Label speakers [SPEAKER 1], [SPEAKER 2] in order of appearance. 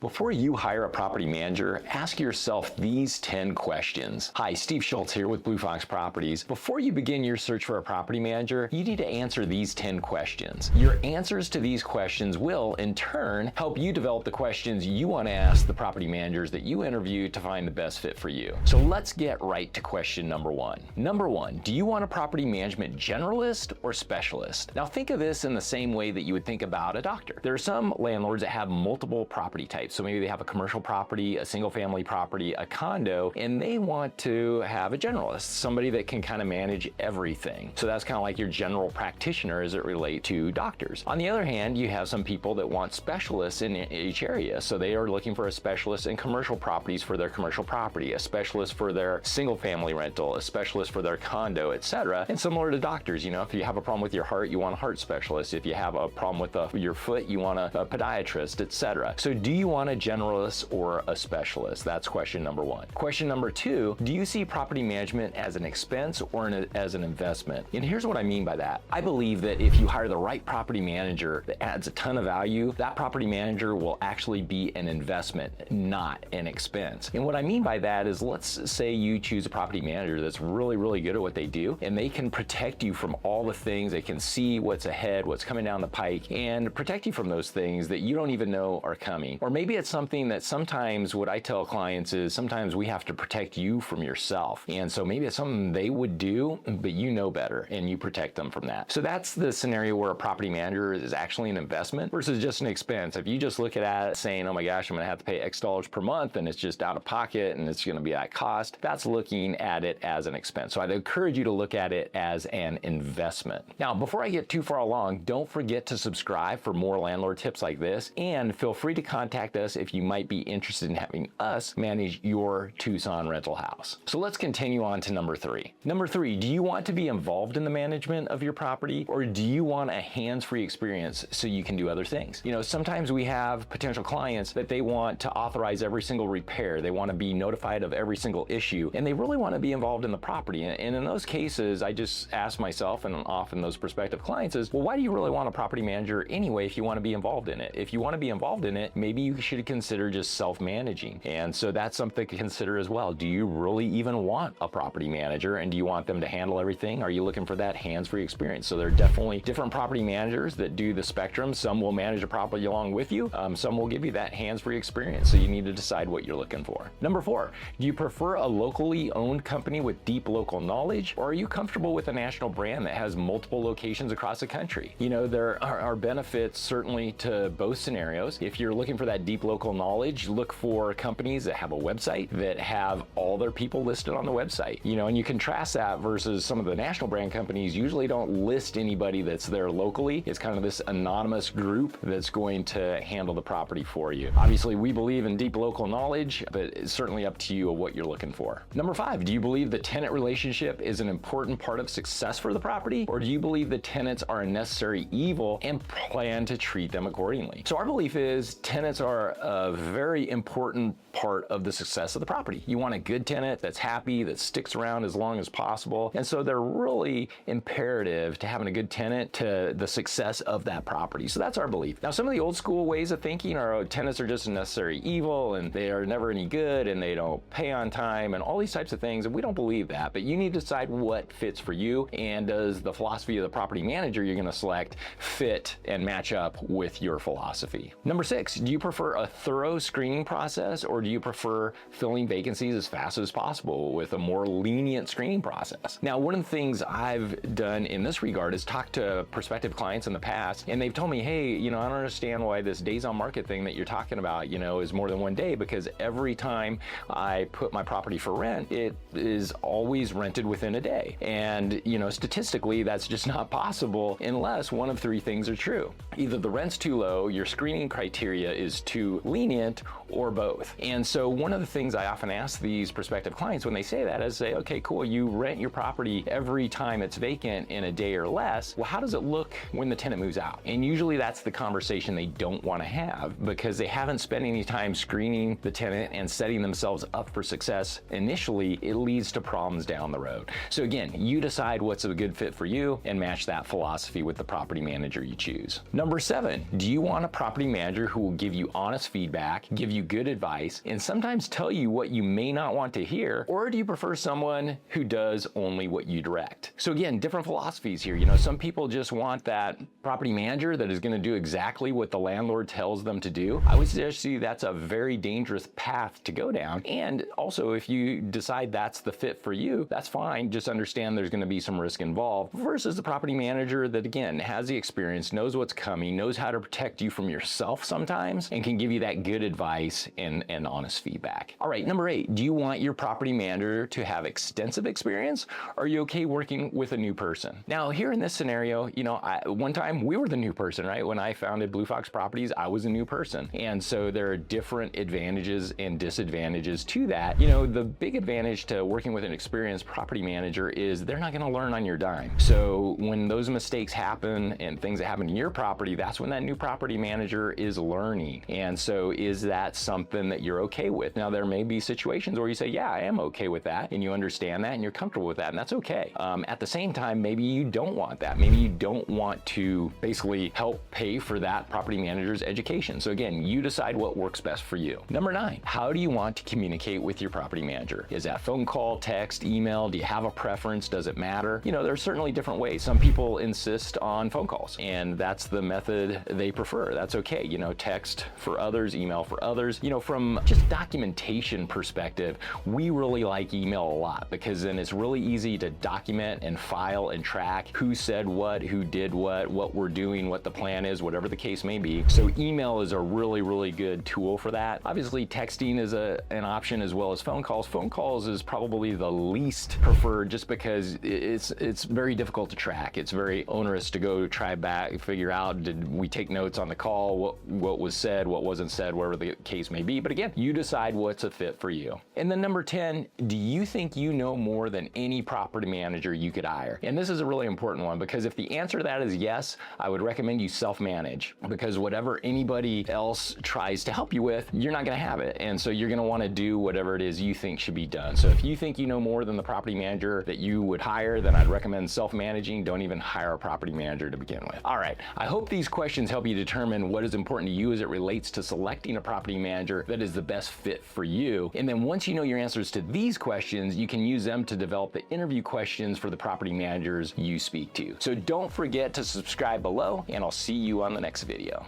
[SPEAKER 1] Before you hire a property manager, ask yourself these 10 questions. Hi, Steve Schultz here with Blue Fox Properties. Before you begin your search for a property manager, you need to answer these 10 questions. Your answers to these questions will, in turn, help you develop the questions you want to ask the property managers that you interview to find the best fit for you. So let's get right to question number one. Number one, do you want a property management generalist or specialist? Now think of this in the same way that you would think about a doctor. There are some landlords that have multiple property types. So maybe they have a commercial property, a single family property, a condo, and they want to have a generalist, somebody that can kind of manage everything. So that's kind of like your general practitioner as it relates to doctors. On the other hand, you have some people that want specialists in each area. So they are looking for a specialist in commercial properties for their commercial property, a specialist for their single family rental, a specialist for their condo, etc. And similar to doctors, you know, if you have a problem with your heart, you want a heart specialist. If you have a problem with your foot, you want a podiatrist, etc. So do you want a generalist or a specialist? That's question number one. Question number two, do you see property management as an expense or as an investment? And here's what I mean by that. I believe that if you hire the right property manager that adds a ton of value, that property manager will actually be an investment, not an expense. And what I mean by that is, let's say you choose a property manager that's really, really good at what they do, and they can protect you from all the things. They can see what's ahead, what's coming down the pike, and protect you from those things that you don't even know are coming. Or maybe it's something that sometimes what I tell clients is sometimes we have to protect you from yourself. And so maybe it's something they would do, but you know better and you protect them from that. So that's the scenario where a property manager is actually an investment versus just an expense. If you just look at it saying, oh my gosh, I'm gonna have to pay X dollars per month and it's just out of pocket and it's gonna be that cost, that's looking at it as an expense. So I'd encourage you to look at it as an investment. Now, before I get too far along, don't forget to subscribe for more landlord tips like this, and feel free to contact us if you might be interested in having us manage your Tucson rental house. So let's continue on to number three. Number three, do you want to be involved in the management of your property, or do you want a hands-free experience so you can do other things? You know, sometimes we have potential clients that they want to authorize every single repair. They want to be notified of every single issue, and they really want to be involved in the property. And in those cases, I just ask myself, and often those prospective clients is, well, why do you really want a property manager anyway if you want to be involved in it? If you want to be involved in it, maybe you should consider just self-managing. And so that's something to consider as well. Do you really even want a property manager, and do you want them to handle everything? Are you looking for that hands-free experience? So there are definitely different property managers that do the spectrum. Some will manage a property along with you. Some will give you that hands-free experience. So you need to decide what you're looking for. Number four, do you prefer a locally owned company with deep local knowledge, or are you comfortable with a national brand that has multiple locations across the country? You know, there are benefits certainly to both scenarios. If you're looking for that deep local knowledge, look for companies that have a website, that have all their people listed on the website. You know, and you contrast that versus some of the national brand companies usually don't list anybody that's there locally. It's kind of this anonymous group that's going to handle the property for you. Obviously, we believe in deep local knowledge, but it's certainly up to you what you're looking for. Number five, do you believe the tenant relationship is an important part of success for the property, or do you believe the tenants are a necessary evil and plan to treat them accordingly? So our belief is tenants are a very important part of the success of the property. You want a good tenant that's happy, that sticks around as long as possible. And so they're really imperative to having a good tenant to the success of that property. So that's our belief. Now, some of the old school ways of thinking are, oh, tenants are just a necessary evil and they are never any good and they don't pay on time and all these types of things. And we don't believe that, but you need to decide what fits for you, and does the philosophy of the property manager you're going to select fit and match up with your philosophy. Number six, do you prefer a thorough screening process, or do you prefer filling vacancies as fast as possible with a more lenient screening process? Now, one of the things I've done in this regard is talk to prospective clients in the past, and they've told me, hey, you know, I don't understand why this days on market thing that you're talking about, you know, is more than one day, because every time I put my property for rent, it is always rented within a day. And, you know, statistically, that's just not possible unless one of three things are true. Either the rent's too low, your screening criteria is too lenient, or both. And so one of the things I often ask these prospective clients when they say that is say, okay, cool, you rent your property every time it's vacant in a day or less. Well, how does it look when the tenant moves out? And usually that's the conversation they don't want to have, because they haven't spent any time screening the tenant and setting themselves up for success initially. It leads to problems down the road. So again, you decide what's a good fit for you and match that philosophy with the property manager you choose. Number seven, do you want a property manager who will give you honest honest feedback, give you good advice, and sometimes tell you what you may not want to hear? Or do you prefer someone who does only what you direct? So again, different philosophies here. Some people just want that property manager that is going to do exactly what the landlord tells them to do. I would suggest to you that's a very dangerous path to go down. And also, if you decide that's the fit for you, that's fine. Just understand there's going to be some risk involved, versus the property manager that, again, has the experience, knows what's coming, knows how to protect you from yourself sometimes, and can give you that good advice and honest feedback. All right, number 8, do you want your property manager to have extensive experience? Or are you okay working with a new person? Now, here in this scenario, one time we were the new person, right? When I founded Blue Fox Properties, I was a new person. And so there are different advantages and disadvantages to that. The big advantage to working with an experienced property manager is they're not gonna learn on your dime. So when those mistakes happen and things that happen in your property, that's when that new property manager is learning. And so is that something that you're okay with? Now, there may be situations where you say, yeah, I am okay with that, and you understand that and you're comfortable with that, and that's okay. At the same time, maybe you don't want that. Maybe you don't want to basically help pay for that property manager's education. So again, you decide what works best for you. Number 9, how do you want to communicate with your property manager? Is that phone call, text, email? Do you have a preference? Does it matter? There's certainly different ways. Some people insist on phone calls, and that's the method they prefer. That's okay. Text for others, email for others. From just documentation perspective, we really like email a lot, because then it's really easy to document and file and track who said what, who did what we're doing, what the plan is, whatever the case may be. So email is a really, really good tool for that. Obviously, texting is an option, as well as phone calls. Phone calls is probably the least preferred, just because it's very difficult to track. It's very onerous to go try back, figure out, did we take notes on the call, what was said, what wasn't said, whatever the case may be. But again, you decide what's a fit for you. And then number 10, do you think you know more than any property manager you could hire? And this is a really important one, because if the answer to that is yes, I would recommend you self-manage, because whatever anybody else tries to help you with, you're not going to have it. And so you're going to want to do whatever it is you think should be done. So if you think you know more than the property manager that you would hire, then I'd recommend self-managing. Don't even hire a property manager to begin with. All right, I hope these questions help you determine what is important to you as it relates to selecting a property manager that is the best fit for you. And then once you know your answers to these questions, you can use them to develop the interview questions for the property managers you speak to. So don't forget to subscribe below, and I'll see you on the next video.